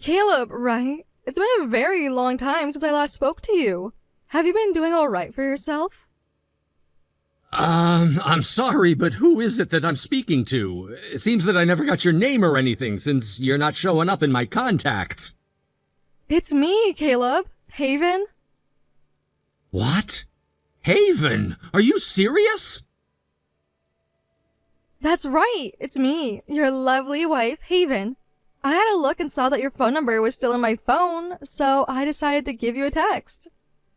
Caleb, right? It's been a very long time since I last spoke to you. Have you been doing all right for yourself? I'm sorry, but who is it that I'm speaking to? It seems that I never got your name or anything since you're not showing up in my contacts. It's me, Caleb. Haven. What? Haven? Are you serious? That's right. It's me, your lovely wife, Haven. I had a look and saw that your phone number was still in my phone, so I decided to give you a text.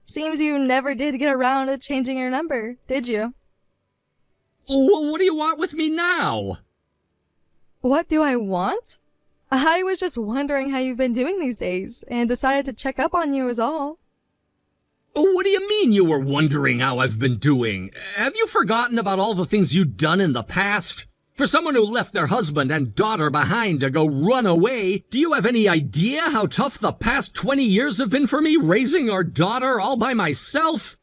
Seems you never did get around to changing your number, did you? Well, what do you want with me now? What do I want? I was just wondering how you've been doing these days, and decided to check up on you is all. What do you mean you were wondering how I've been doing? Have you forgotten about all the things you've done in the past? For someone who left their husband and daughter behind to go run away, do you have any idea how tough the past 20 years have been for me raising our daughter all by myself?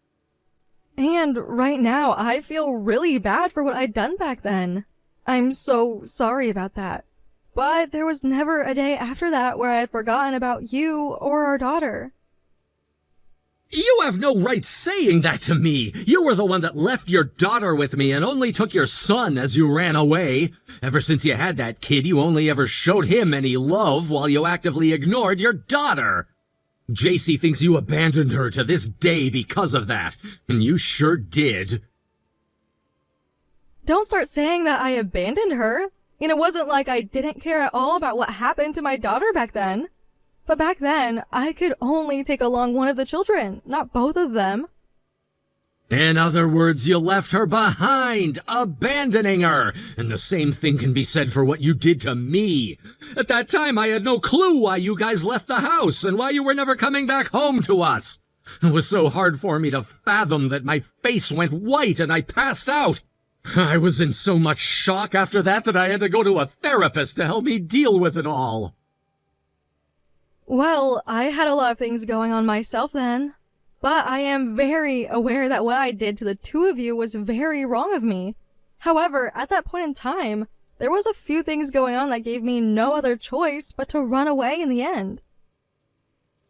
And right now, I feel really bad for what I'd done back then. I'm so sorry about that. But there was never a day after that where I had forgotten about you or our daughter. You have no right saying that to me. You were the one that left your daughter with me and only took your son as you ran away. Ever since you had that kid, you only ever showed him any love while you actively ignored your daughter. JC thinks you abandoned her to this day because of that, and you sure did. Don't start saying that I abandoned her. And it wasn't like I didn't care at all about what happened to my daughter back then. But back then, I could only take along one of the children, not both of them. In other words, you left her behind, abandoning her. And the same thing can be said for what you did to me. At that time, I had no clue why you guys left the house and why you were never coming back home to us. It was so hard for me to fathom that my face went white and I passed out. I was in so much shock after that I had to go to a therapist to help me deal with it all. Well, I had a lot of things going on myself then. But I am very aware that what I did to the two of you was very wrong of me. However, at that point in time, there was a few things going on that gave me no other choice but to run away in the end.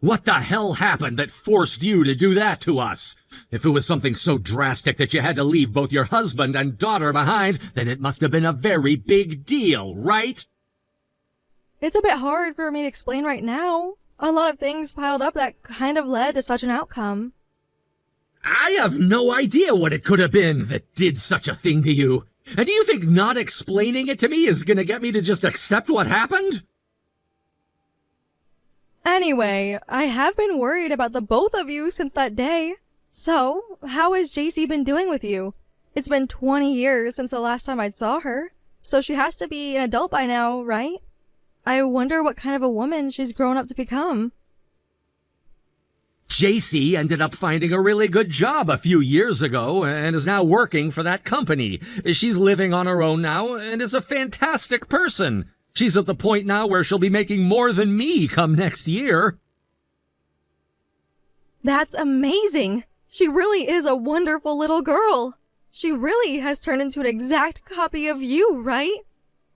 What the hell happened that forced you to do that to us? If it was something so drastic that you had to leave both your husband and daughter behind, then it must have been a very big deal, right? It's a bit hard for me to explain right now. A lot of things piled up that kind of led to such an outcome. I have no idea what it could have been that did such a thing to you. And do you think not explaining it to me is gonna get me to just accept what happened? Anyway, I have been worried about the both of you since that day. So, how has JC been doing with you? It's been 20 years since the last time I saw her, so she has to be an adult by now, right? I wonder what kind of a woman she's grown up to become. JC ended up finding a really good job a few years ago and is now working for that company. She's living on her own now and is a fantastic person. She's at the point now where she'll be making more than me come next year. That's amazing! She really is a wonderful little girl. She really has turned into an exact copy of you, right?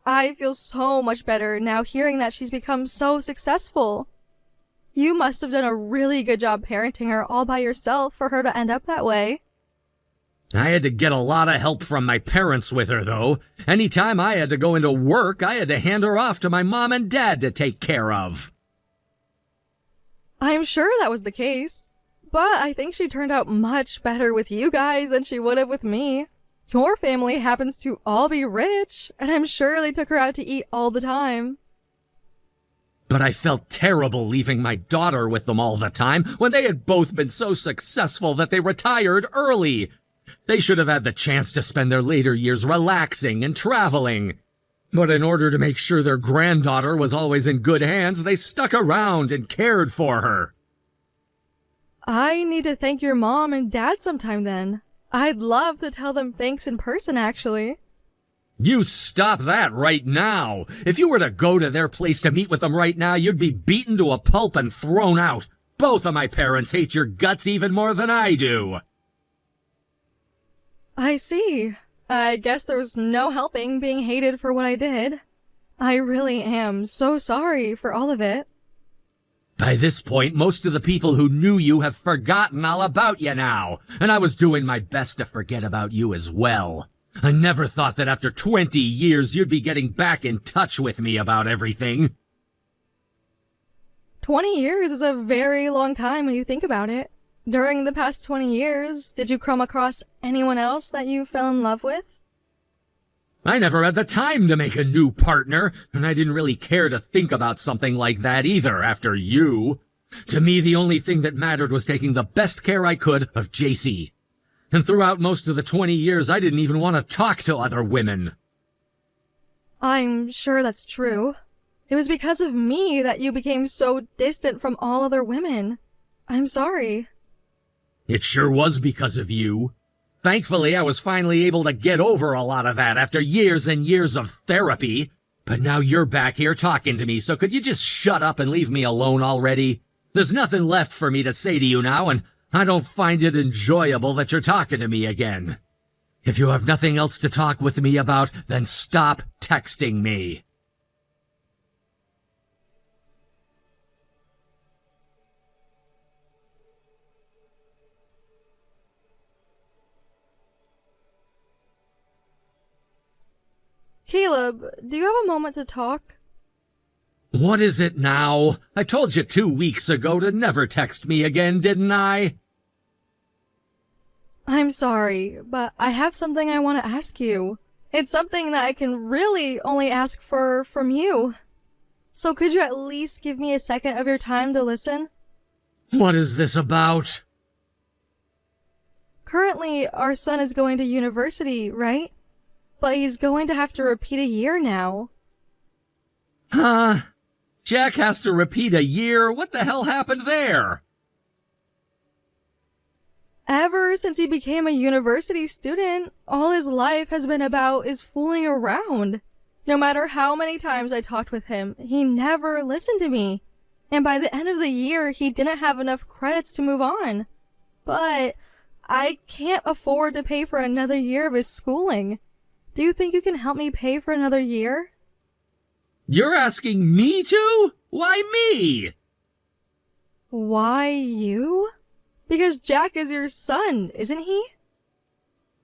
I feel so much better now hearing that she's become so successful. You must have done a really good job parenting her all by yourself for her to end up that way. I had to get a lot of help from my parents with her, though. Anytime I had to go into work, I had to hand her off to my mom and dad to take care of. I'm sure that was the case. But I think she turned out much better with you guys than she would have with me. Your family happens to all be rich, and I'm sure they took her out to eat all the time. But I felt terrible leaving my daughter with them all the time when they had both been so successful that they retired early. They should have had the chance to spend their later years relaxing and traveling. But in order to make sure their granddaughter was always in good hands, they stuck around and cared for her. I need to thank your mom and dad sometime then. I'd love to tell them thanks in person, actually. You stop that right now. If you were to go to their place to meet with them right now, you'd be beaten to a pulp and thrown out. Both of my parents hate your guts even more than I do. I see. I guess there was no helping being hated for what I did. I really am so sorry for all of it. By this point, most of the people who knew you have forgotten all about you now, and I was doing my best to forget about you as well. I never thought that after 20 years you'd be getting back in touch with me about everything. 20 years is a very long time when you think about it. During the past 20 years, did you come across anyone else that you fell in love with? I never had the time to make a new partner, and I didn't really care to think about something like that either after you. To me, the only thing that mattered was taking the best care I could of JC. And throughout most of the 20 years, I didn't even want to talk to other women. I'm sure that's true. It was because of me that you became so distant from all other women. I'm sorry. It sure was because of you. Thankfully, I was finally able to get over a lot of that after years and years of therapy. But now you're back here talking to me, so could you just shut up and leave me alone already? There's nothing left for me to say to you now, and I don't find it enjoyable that you're talking to me again. If you have nothing else to talk with me about, then stop texting me. Caleb, do you have a moment to talk? What is it now? I told you 2 weeks ago to never text me again, didn't I? I'm sorry, but I have something I want to ask you. It's something that I can really only ask from you. So could you at least give me a second of your time to listen? What is this about? Currently, our son is going to university, right? But he's going to have to repeat a year now. Huh? Jack has to repeat a year? What the hell happened there? Ever since he became a university student, all his life has been about is fooling around. No matter how many times I talked with him, he never listened to me. And by the end of the year, he didn't have enough credits to move on. But I can't afford to pay for another year of his schooling. Do you think you can help me pay for another year? You're asking me to? Why me? Why you? Because Jack is your son, isn't he?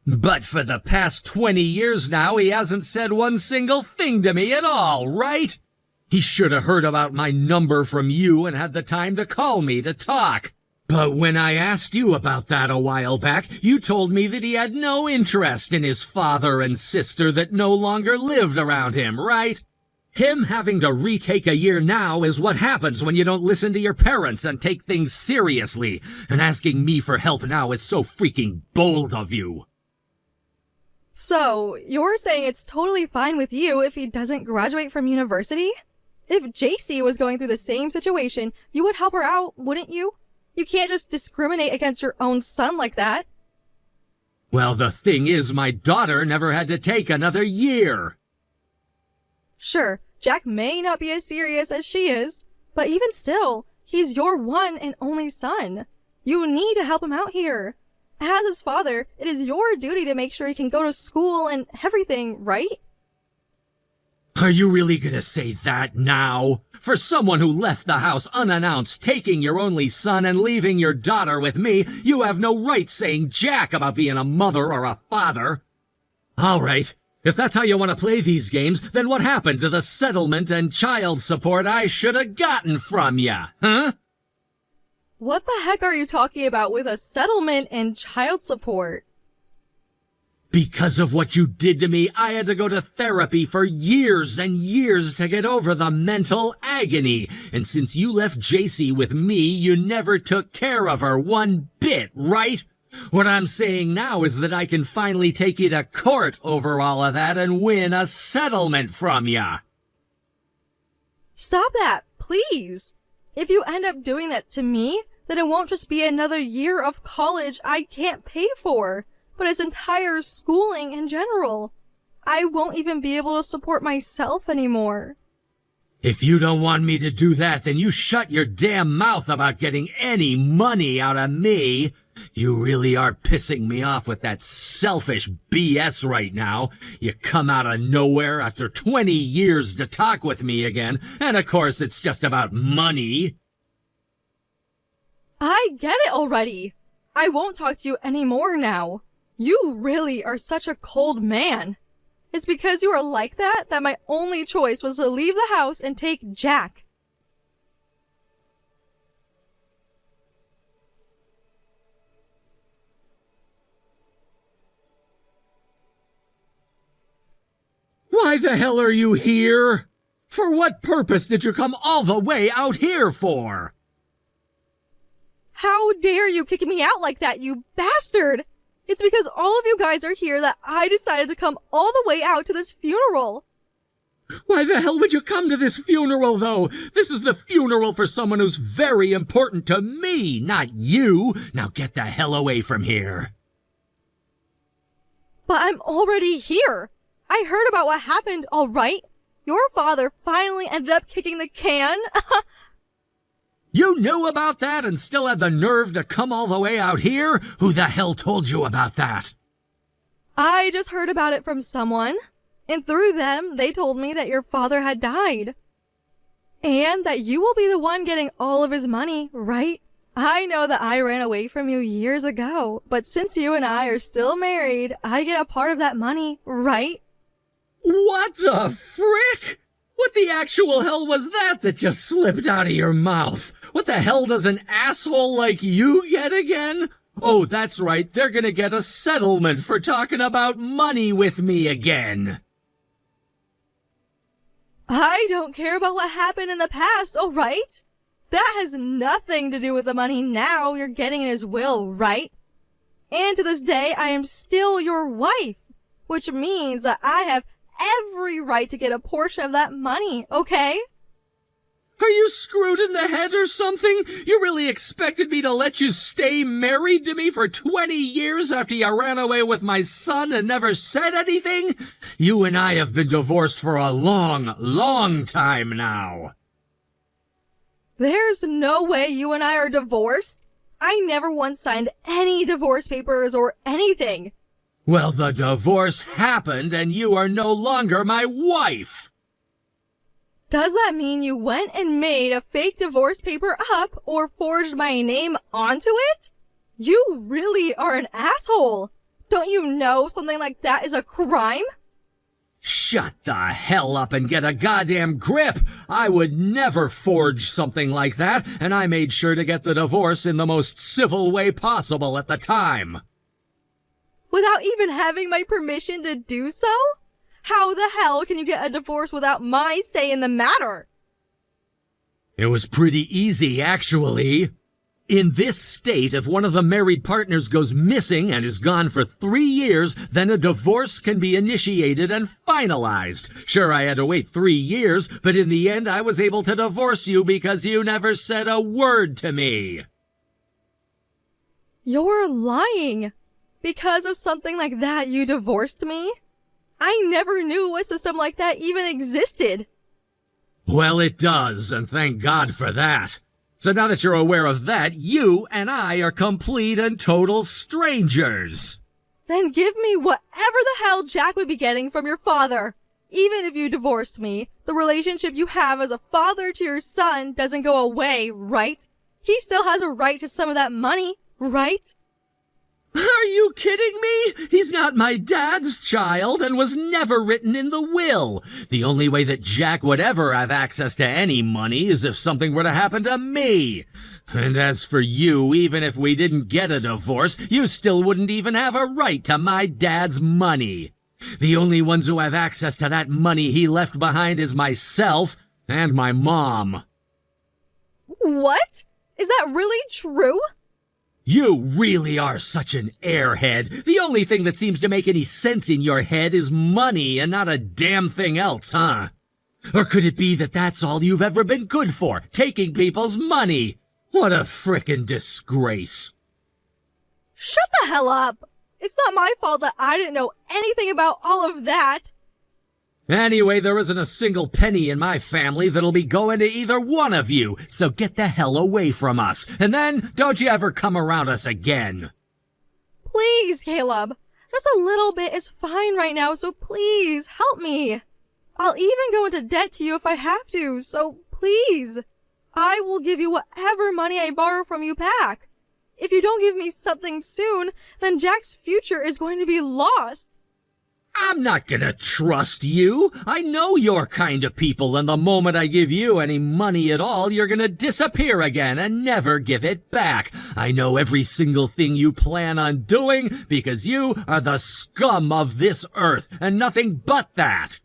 But for the past 20 years now, he hasn't said one single thing to me at all, right? He should have heard about my number from you and had the time to call me to talk. But when I asked you about that a while back, you told me that he had no interest in his father and sister that no longer lived around him, right? Him having to retake a year now is what happens when you don't listen to your parents and take things seriously, and asking me for help now is so freaking bold of you. So, you're saying it's totally fine with you if he doesn't graduate from university? If JC was going through the same situation, you would help her out, wouldn't you? You can't just discriminate against your own son like that. Well, the thing is, my daughter never had to take another year. Sure, Jack may not be as serious as she is, but even still, he's your one and only son. You need to help him out here. As his father, it is your duty to make sure he can go to school and everything, right? Are you really gonna say that now? For someone who left the house unannounced, taking your only son and leaving your daughter with me, you have no right saying jack about being a mother or a father. All right, if that's how you want to play these games, then what happened to the settlement and child support I should have gotten from ya, huh? What the heck are you talking about with a settlement and child support? Because of what you did to me, I had to go to therapy for years and years to get over the mental agony. And since you left JC with me, you never took care of her one bit, right? What I'm saying now is that I can finally take you to court over all of that and win a settlement from ya. Stop that, please. If you end up doing that to me, then it won't just be another year of college I can't pay for, but his entire schooling in general. I won't even be able to support myself anymore. If you don't want me to do that, then you shut your damn mouth about getting any money out of me. You really are pissing me off with that selfish BS right now. You come out of nowhere after 20 years to talk with me again, and of course it's just about money. I get it already. I won't talk to you anymore now. You really are such a cold man. It's because you are like that my only choice was to leave the house and take Jack. Why the hell are you here? For what purpose did you come all the way out here for? How dare you kick me out like that, you bastard! It's because all of you guys are here that I decided to come all the way out to this funeral. Why the hell would you come to this funeral, though? This is the funeral for someone who's very important to me, not you. Now get the hell away from here. But I'm already here. I heard about what happened, all right? Your father finally ended up kicking the can. You knew about that and still had the nerve to come all the way out here? Who the hell told you about that? I just heard about it from someone, and through them, they told me that your father had died. And that you will be the one getting all of his money, right? I know that I ran away from you years ago, but since you and I are still married, I get a part of that money, right? What the frick? What the actual hell was that just slipped out of your mouth? What the hell does an asshole like you get again? Oh, that's right, they're gonna get a settlement for talking about money with me again. I don't care about what happened in the past, all right? That has nothing to do with the money now you're getting in his will, right? And to this day, I am still your wife, which means that I have every right to get a portion of that money, okay? Are you screwed in the head or something? You really expected me to let you stay married to me for 20 years after you ran away with my son and never said anything? You and I have been divorced for a long, long time now. There's no way you and I are divorced. I never once signed any divorce papers or anything. Well, the divorce happened and you are no longer my wife. Does that mean you went and made a fake divorce paper up or forged my name onto it? You really are an asshole. Don't you know something like that is a crime? Shut the hell up and get a goddamn grip! I would never forge something like that, and I made sure to get the divorce in the most civil way possible at the time. Without even having my permission to do so? How the hell can you get a divorce without my say in the matter? It was pretty easy, actually. In this state, if one of the married partners goes missing and is gone for 3 years, then a divorce can be initiated and finalized. Sure, I had to wait 3 years, but in the end I was able to divorce you because you never said a word to me. You're lying. Because of something like that, you divorced me? I never knew a system like that even existed. Well, it does, and thank God for that. So now that you're aware of that, you and I are complete and total strangers. Then give me whatever the hell Jack would be getting from your father. Even if you divorced me, the relationship you have as a father to your son doesn't go away, right? He still has a right to some of that money, right? Are you kidding me? He's not my dad's child and was never written in the will. The only way that Jack would ever have access to any money is if something were to happen to me. And as for you, even if we didn't get a divorce, you still wouldn't even have a right to my dad's money. The only ones who have access to that money he left behind is myself and my mom. What? Is that really true? You really are such an airhead. The only thing that seems to make any sense in your head is money and not a damn thing else, huh? Or could it be that that's all you've ever been good for, taking people's money? What a frickin' disgrace. Shut the hell up! It's not my fault that I didn't know anything about all of that. Anyway, there isn't a single penny in my family that'll be going to either one of you, so get the hell away from us, and then don't you ever come around us again. Please, Caleb. Just a little bit is fine right now, so please, help me. I'll even go into debt to you if I have to, so please. I will give you whatever money I borrow from you back. If you don't give me something soon, then Jack's future is going to be lost. I'm not gonna trust you. I know your kind of people, and the moment I give you any money at all, you're gonna disappear again and never give it back. I know every single thing you plan on doing because you are the scum of this earth, and nothing but that.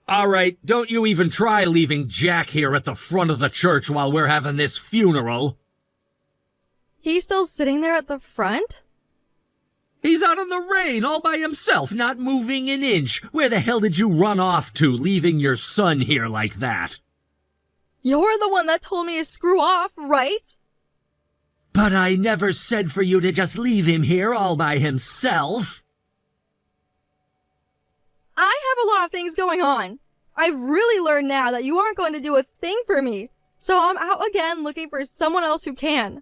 All right, don't you even try leaving Jack here at the front of the church while we're having this funeral. He's still sitting there at the front? He's out in the rain all by himself, not moving an inch. Where the hell did you run off to, leaving your son here like that? You're the one that told me to screw off, right? But I never said for you to just leave him here all by himself. I have a lot of things going on. I've really learned now that you aren't going to do a thing for me, so I'm out again looking for someone else who can.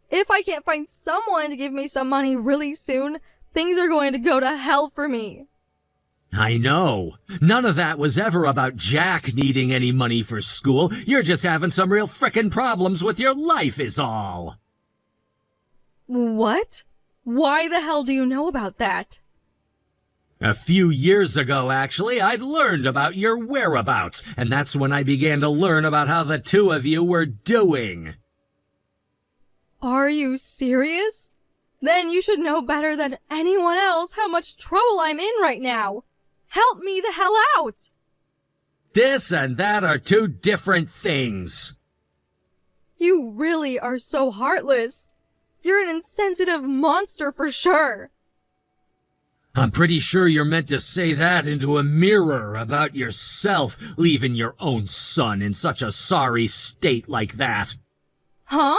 If I can't find someone to give me some money really soon, things are going to go to hell for me. I know. None of that was ever about Jack needing any money for school. You're just having some real frickin' problems with your life is all. What? Why the hell do you know about that? A few years ago, actually, I'd learned about your whereabouts, and that's when I began to learn about how the two of you were doing. Are you serious? Then you should know better than anyone else how much trouble I'm in right now. Help me the hell out! This and that are two different things. You really are so heartless. You're an insensitive monster for sure. I'm pretty sure you're meant to say that into a mirror about yourself, leaving your own son in such a sorry state like that. Huh?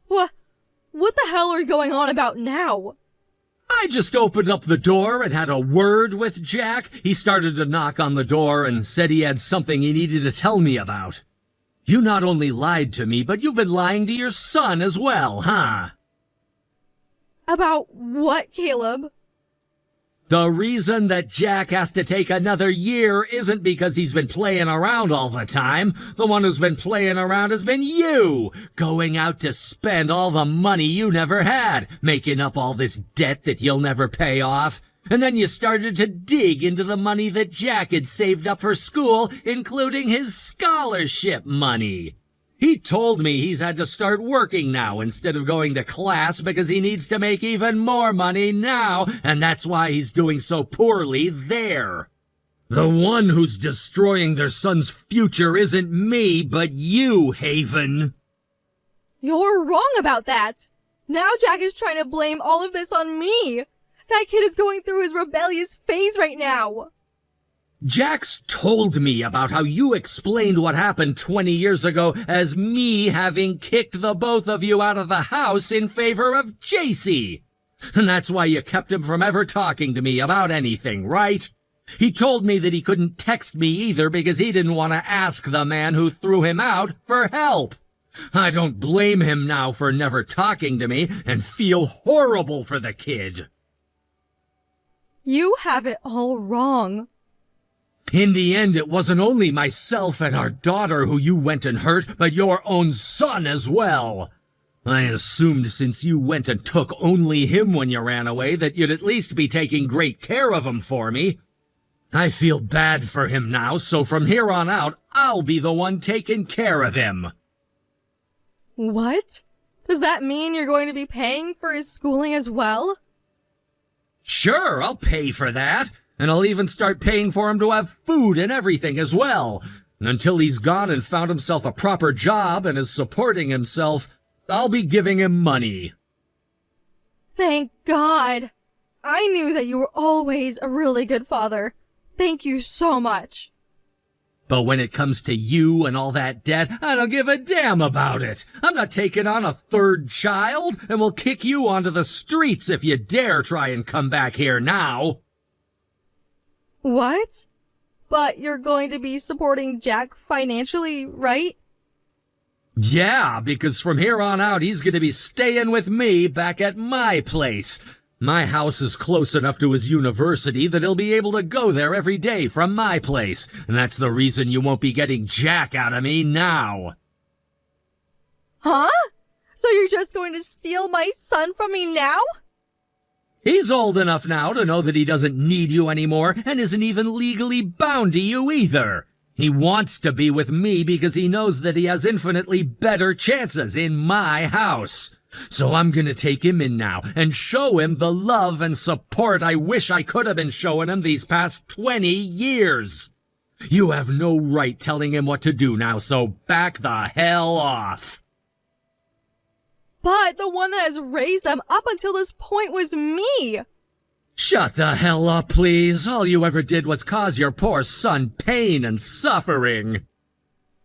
What the hell are you going on about now? I just opened up the door and had a word with Jack. He started to knock on the door and said he had something he needed to tell me about. You not only lied to me, but you've been lying to your son as well, huh? About what, Caleb? The reason that Jack has to take another year isn't because he's been playing around all the time. The one who's been playing around has been you, going out to spend all the money you never had, making up all this debt that you'll never pay off. And then you started to dig into the money that Jack had saved up for school, including his scholarship money. He told me he's had to start working now instead of going to class because he needs to make even more money now, and that's why he's doing so poorly there. The one who's destroying their son's future isn't me, but you, Haven. You're wrong about that. Now Jack is trying to blame all of this on me. That kid is going through his rebellious phase right now. Jax told me about how you explained what happened 20 years ago as me having kicked the both of you out of the house in favor of JC. And that's why you kept him from ever talking to me about anything, right? He told me that he couldn't text me either because he didn't want to ask the man who threw him out for help. I don't blame him now for never talking to me and feel horrible for the kid. You have it all wrong. In the end, it wasn't only myself and our daughter who you went and hurt, but your own son as well. I assumed since you went and took only him when you ran away that you'd at least be taking great care of him for me. I feel bad for him now, so from here on out, I'll be the one taking care of him. What? Does that mean you're going to be paying for his schooling as well? Sure, I'll pay for that. And I'll even start paying for him to have food and everything as well. Until he's gone and found himself a proper job and is supporting himself, I'll be giving him money. Thank God. I knew that you were always a really good father. Thank you so much. But when it comes to you and all that debt, I don't give a damn about it. I'm not taking on a third child, and will kick you onto the streets if you dare try and come back here now. What? But you're going to be supporting Jack financially, right? Yeah, because from here on out, he's going to be staying with me back at my place. My house is close enough to his university that he'll be able to go there every day from my place, and that's the reason you won't be getting Jack out of me now. Huh? So you're just going to steal my son from me now? He's old enough now to know that he doesn't need you anymore and isn't even legally bound to you either. He wants to be with me because he knows that he has infinitely better chances in my house. So I'm gonna take him in now and show him the love and support I wish I could have been showing him these past 20 years. You have no right telling him what to do now, so back the hell off. But the one that has raised them up until this point was me. Shut the hell up, please. All you ever did was cause your poor son pain and suffering.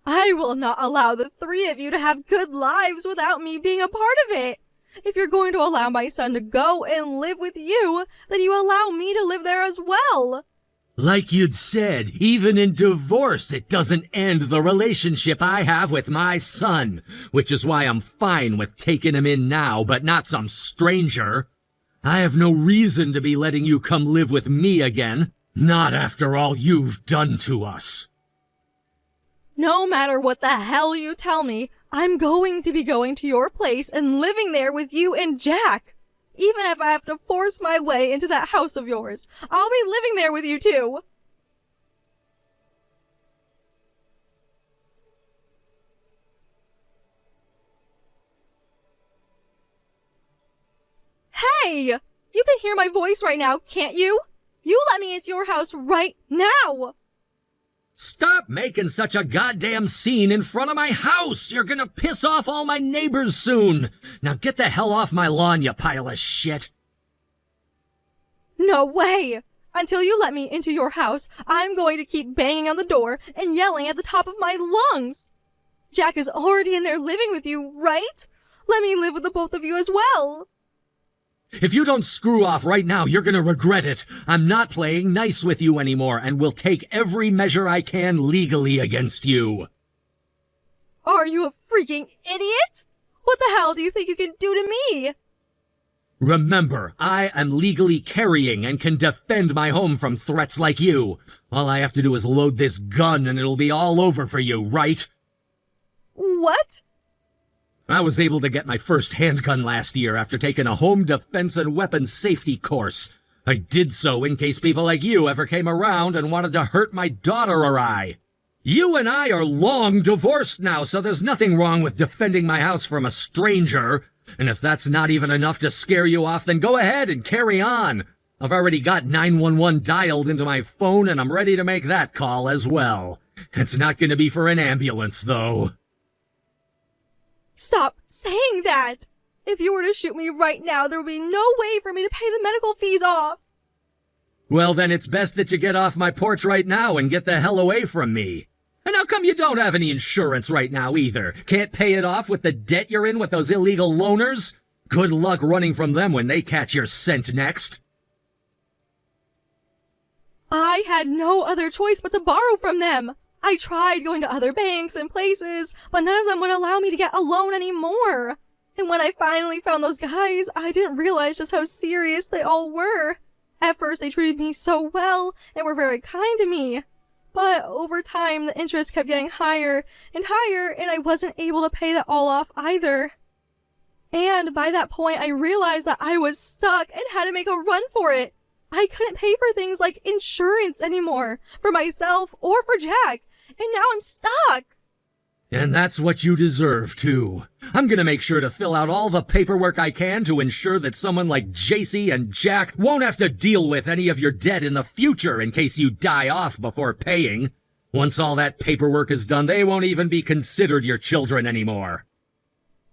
I will not allow the three of you to have good lives without me being a part of it. If you're going to allow my son to go and live with you, then you allow me to live there as well. Like you'd said, even in divorce, it doesn't end the relationship I have with my son, which is why I'm fine with taking him in now, but not some stranger. I have no reason to be letting you come live with me again, not after all you've done to us. No matter what the hell you tell me, I'm going to be going to your place and living there with you and Jack. Even if I have to force my way into that house of yours, I'll be living there with you too. Hey! You can hear my voice right now, can't you? You let me into your house right now! Stop making such a goddamn scene in front of my house! You're gonna piss off all my neighbors soon! Now get the hell off my lawn, you pile of shit! No way! Until you let me into your house, I'm going to keep banging on the door and yelling at the top of my lungs! Jack is already in there living with you, right? Let me live with the both of you as well! If you don't screw off right now, you're gonna regret it. I'm not playing nice with you anymore, and will take every measure I can legally against you. Are you a freaking idiot? What the hell do you think you can do to me? Remember, I am legally carrying and can defend my home from threats like you. All I have to do is load this gun and it'll be all over for you, right? What? I was able to get my first handgun last year after taking a home defense and weapons safety course. I did so in case people like you ever came around and wanted to hurt my daughter or I. You and I are long divorced now, so there's nothing wrong with defending my house from a stranger. And if that's not even enough to scare you off, then go ahead and carry on. I've already got 911 dialed into my phone and I'm ready to make that call as well. It's not going to be for an ambulance, though. Stop saying that! If you were to shoot me right now, there would be no way for me to pay the medical fees off! Well, then it's best that you get off my porch right now and get the hell away from me. And how come you don't have any insurance right now either? Can't pay it off with the debt you're in with those illegal loaners? Good luck running from them when they catch your scent next. I had no other choice but to borrow from them. I tried going to other banks and places, but none of them would allow me to get a loan anymore. And when I finally found those guys, I didn't realize just how serious they all were. At first, they treated me so well and were very kind to me. But over time, the interest kept getting higher and higher, and I wasn't able to pay that all off either. And by that point, I realized that I was stuck and had to make a run for it. I couldn't pay for things like insurance anymore, for myself or for Jack. And now I'm stuck! And that's what you deserve, too. I'm gonna make sure to fill out all the paperwork I can to ensure that someone like JC and Jack won't have to deal with any of your debt in the future in case you die off before paying. Once all that paperwork is done, they won't even be considered your children anymore.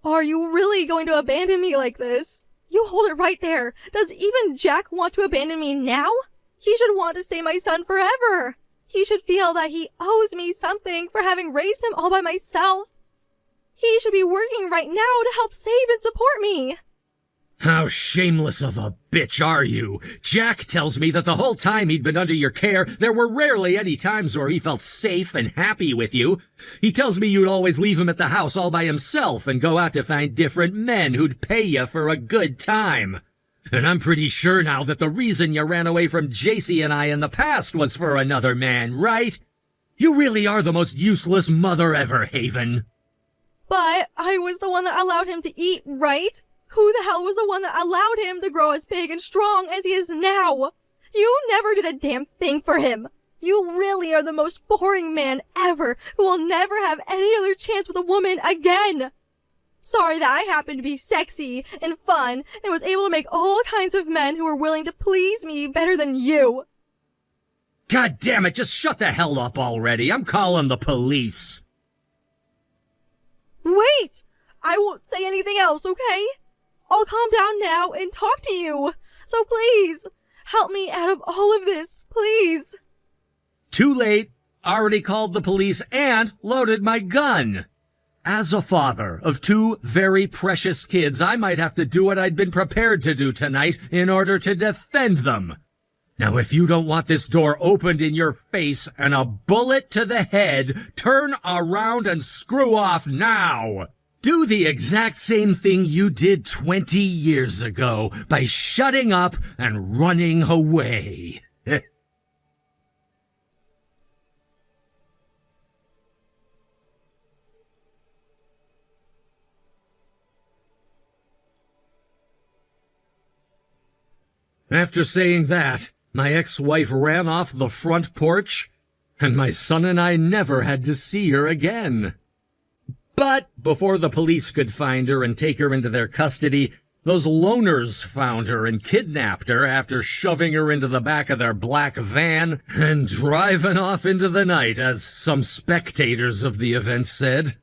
Are you really going to abandon me like this? You hold it right there. Does even Jack want to abandon me now? He should want to stay my son forever. He should feel that he owes me something for having raised him all by myself. He should be working right now to help save and support me. How shameless of a bitch are you? Jack tells me that the whole time he'd been under your care, there were rarely any times where he felt safe and happy with you. He tells me you'd always leave him at the house all by himself and go out to find different men who'd pay you for a good time. And I'm pretty sure now that the reason you ran away from JC and I in the past was for another man, right? You really are the most useless mother ever, Haven. But I was the one that allowed him to eat, right? Who the hell was the one that allowed him to grow as big and strong as he is now? You never did a damn thing for him. You really are the most boring man ever who will never have any other chance with a woman again. Sorry that I happened to be sexy and fun and was able to make all kinds of men who were willing to please me better than you. God damn it, just shut the hell up already. I'm calling the police. Wait! I won't say anything else, okay? I'll calm down now and talk to you. So please, help me out of all of this, please. Too late. Already called the police and loaded my gun. As a father of two very precious kids, I might have to do what I'd been prepared to do tonight in order to defend them. Now, if you don't want this door opened in your face and a bullet to the head, turn around and screw off now. Do the exact same thing you did 20 years ago by shutting up and running away. After saying that, my ex-wife ran off the front porch, and my son and I never had to see her again. But before the police could find her and take her into their custody, those loners found her and kidnapped her after shoving her into the back of their black van and driving off into the night, as some spectators of the event said.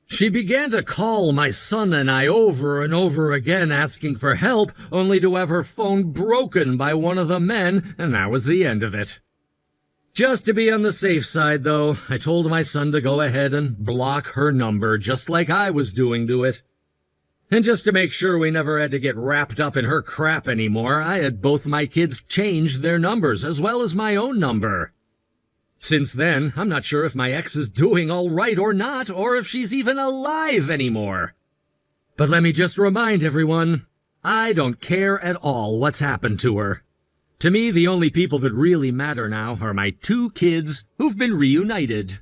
She began to call my son and I over and over again asking for help, only to have her phone broken by one of the men, and that was the end of it. Just to be on the safe side, though, I told my son to go ahead and block her number, just like I was doing to it. And just to make sure we never had to get wrapped up in her crap anymore, I had both my kids change their numbers, as well as my own number. Since then, I'm not sure if my ex is doing all right or not, or if she's even alive anymore. But let me just remind everyone, I don't care at all what's happened to her. To me, the only people that really matter now are my two kids who've been reunited.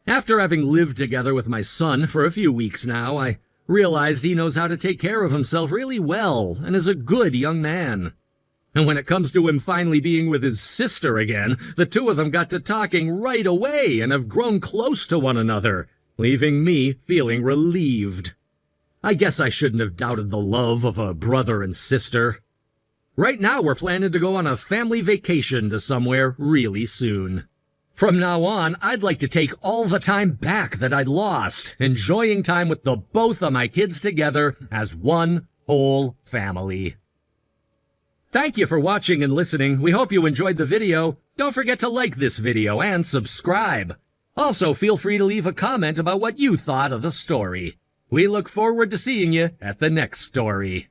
After having lived together with my son for a few weeks now, I realized he knows how to take care of himself really well and is a good young man. And when it comes to him finally being with his sister again, the two of them got to talking right away and have grown close to one another, leaving me feeling relieved. I guess I shouldn't have doubted the love of a brother and sister. Right now we're planning to go on a family vacation to somewhere really soon. From now on, I'd like to take all the time back that I'd lost, enjoying time with the both of my kids together as one whole family. Thank you for watching and listening. We hope you enjoyed the video. Don't forget to like this video and subscribe. Also, feel free to leave a comment about what you thought of the story. We look forward to seeing you at the next story.